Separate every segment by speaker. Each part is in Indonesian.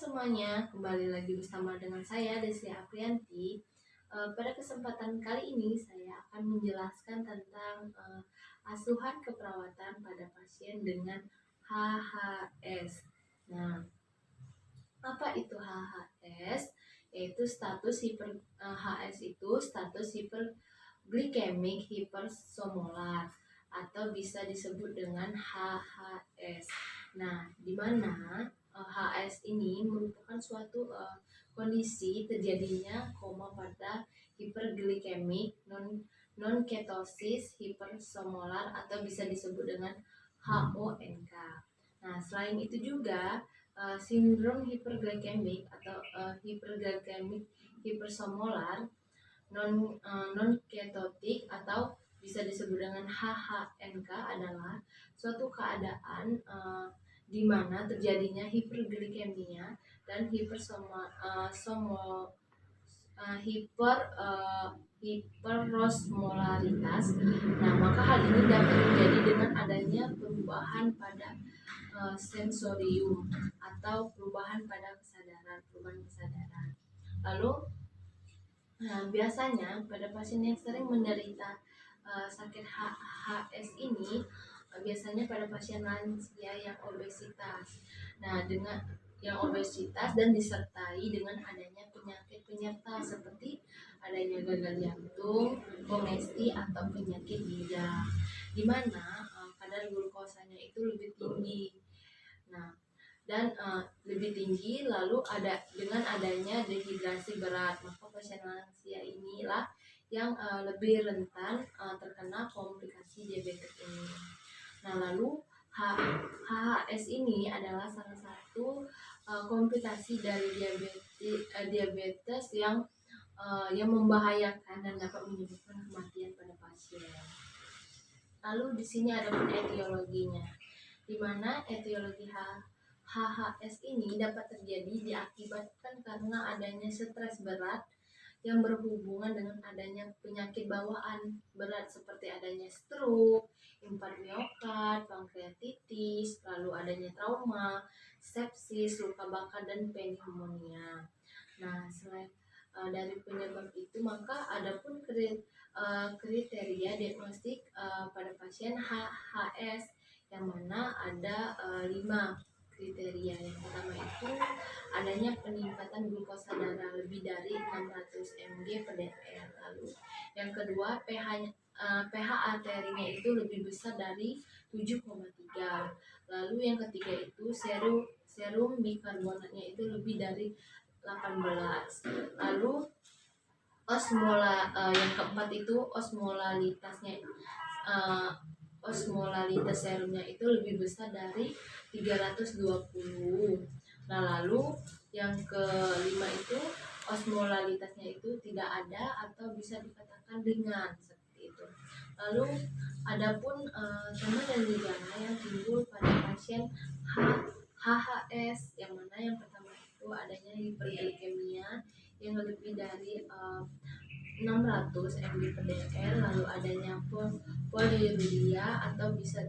Speaker 1: semuanya, kembali lagi bersama dengan saya Desi Aprianti. Pada kesempatan kali ini saya akan menjelaskan tentang asuhan keperawatan pada pasien dengan HHS. Nah, apa itu HHS? Yaitu HS itu status hiperglikemik hipersomolar atau bisa disebut dengan HHS. Nah, di mana HS ini merupakan suatu kondisi terjadinya koma pada hiperglikemik non ketosis hipersomolar atau bisa disebut dengan HONK. Nah, selain itu juga sindrom hiperglikemik atau hiperglikemik hipersomolar non ketotik atau bisa disebut dengan HHNK adalah suatu keadaan di mana terjadinya hiperglikemia dan hiperosmolaritas. Nah, maka hal ini dapat terjadi dengan adanya perubahan pada sensorium atau perubahan kesadaran. Lalu, biasanya pada pasien yang sering menderita sakit HS ini biasanya pada pasien lansia yang obesitas. Nah, dengan yang obesitas dan disertai dengan adanya penyakit penyerta seperti adanya gagal jantung, komesti atau penyakit ginjal, di mana kadar glukosanya itu lebih tinggi. Nah, dan lebih tinggi, lalu ada dengan adanya dehidrasi berat, maka pasien lansia inilah yang lebih rentan terkena komplikasi diabetes ini. Nah, lalu HHS ini adalah salah satu komplikasi dari diabetes yang membahayakan dan dapat menyebabkan kematian pada pasien. Lalu di sini ada pun etiologinya, di mana etiologi HHS ini dapat terjadi diakibatkan karena adanya stres berat yang berhubungan dengan adanya penyakit bawaan berat seperti adanya stroke, infarkt miokard, pankreatitis, lalu adanya trauma, sepsis, luka bakar, dan pneumonia. Nah, selain dari penyebab itu, maka ada pun kriteria diagnostik pada pasien HHS, yang mana ada 5 kriteria. Yang pertama itu adanya peningkatan glukosa darah lebih dari 600 mg per dl. Lalu yang kedua pH arterinya itu lebih besar dari 7,3. Lalu yang ketiga itu serum bikarbonatnya itu lebih dari 18. Lalu yang keempat itu osmolalitas serumnya itu lebih besar dari 320. Nah, lalu yang kelima itu osmolalitasnya itu tidak ada atau bisa dikatakan ringan seperti itu. Lalu adapun tanda dan gejala yang timbul pada pasien HHS, yang mana yang pertama itu adanya hiperglikemia yang lebih dari 600 mg per dl, lalu adanya poliuria atau bisa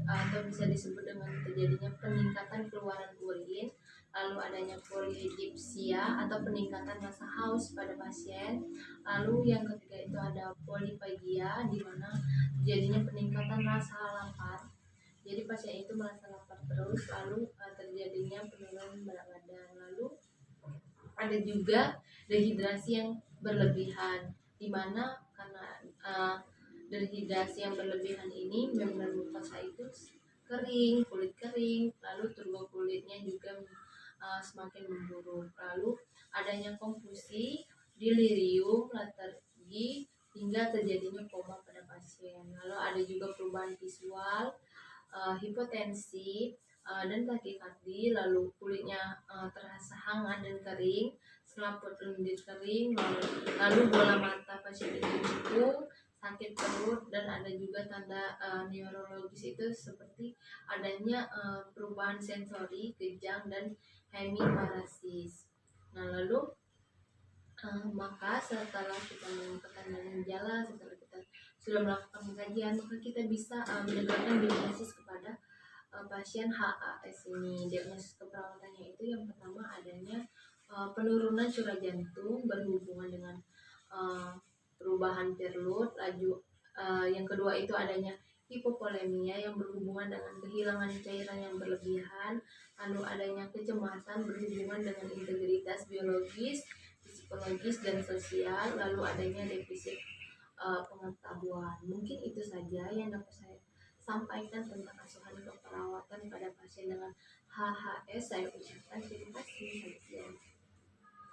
Speaker 1: disebut dengan terjadinya peningkatan keluaran urin, lalu adanya polidipsia atau peningkatan rasa haus pada pasien. Lalu yang ketiga itu ada polipagia, di mana terjadinya peningkatan rasa lapar. Jadi pasien itu merasa lapar terus, lalu terjadinya penurunan berat badan. Lalu ada juga dehidrasi yang berlebihan, di mana karena dehidrasi yang berlebihan ini membuat glukosa itu kering, kulit kering, lalu turbo kulitnya juga semakin memburuk. Lalu adanya konfusi, delirium, letargi, hingga terjadinya koma pada pasien. Lalu ada juga perubahan visual, hipotensi, dan takikardi, lalu kulitnya terasa hangat dan kering, selaput lendir kering, lalu bola mata pasien itu cekung, sakit perut, dan ada juga tanda neurologis itu seperti adanya perubahan sensori, kejang, dan hemiparesis. Nah, lalu maka setelah kita menemukan gejala, setelah kita sudah melakukan kajian, maka kita bisa menegakkan diagnosis kepada pasien HHS ini. Diagnosis keperawatannya itu yang pertama adanya penurunan curah jantung berhubungan dengan uh, perubahan perlut laju. Yang kedua itu adanya hipovolemia yang berhubungan dengan kehilangan cairan yang berlebihan, lalu adanya kecemasan berhubungan dengan integritas biologis, psikologis dan sosial, lalu adanya defisit pengetahuan. Mungkin itu saja yang dapat saya sampaikan tentang asuhan keperawatan pada pasien dengan HHS. Saya ucapkan terima kasih.